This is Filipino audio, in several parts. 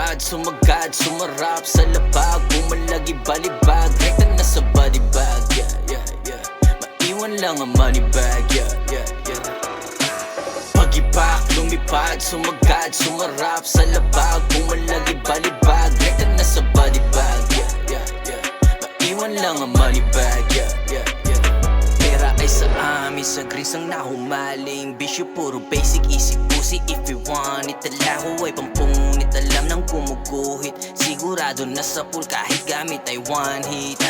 lumipad, sumagad, sumarap sa labag, bumalagi balibag, rekta na sa body bag, yeah, yeah, yeah. Maiwan lang ang money bag, yeah, yeah, yeah. Pag-ipak, lumipad, sumagad, sumarap sa labag, bumalagi balibag, rekta na sa body bag, yeah, yeah, yeah. Maiwan lang ang money bag, yeah, yeah, yeah. Pera ay sa amin, sa grease ang nahumaling, bisyo puro basic, easy pussy. If you want it, talaho ay pampunit, alam ng kumuguhit, sigurado na sa pool kahit gamit ay one hit.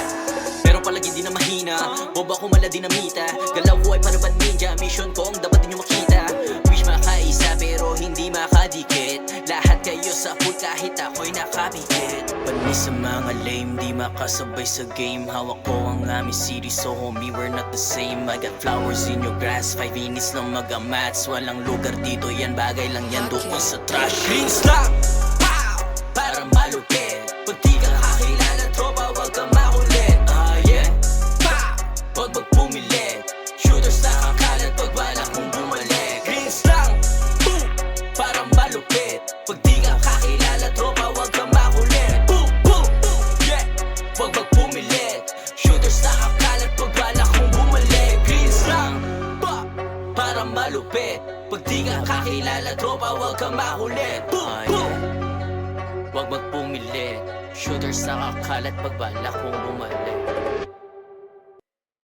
Pero palagi di na mahina, boba ko mala dinamita, galaw ko ay parang ninja, mission ko ang dapat din nyo makita. Wish makaisa pero hindi makadikit, lahat kayo sa pool kahit ako'y nakapikit. Panis sa mga lame, di makasabay sa game, hawak ko ang aming city, so homie we're not the same. I got flowers in your grass, 5 minutes lang mag-amats, walang lugar dito, yan bagay lang yan doon sa trash. Green slap, pow, para malupit, pag di ka kakilala tropa wag ka makulit. Huwag magpumilit, shooters na kakalat pag wala kong bumalik. Greens lang, boom, parang malupit, pag di ka kakilala tropa wag kang makulit. Boom, boom, yeah, huwag magpumilit, shooters na kakalat pag wala kong bumalik. Greens lang, parang malupit, pag di ka kakilala tropa wag kang makulit. Boom, boom, huwag magpumilit, shooters na kakalat pag wala kong bumalik.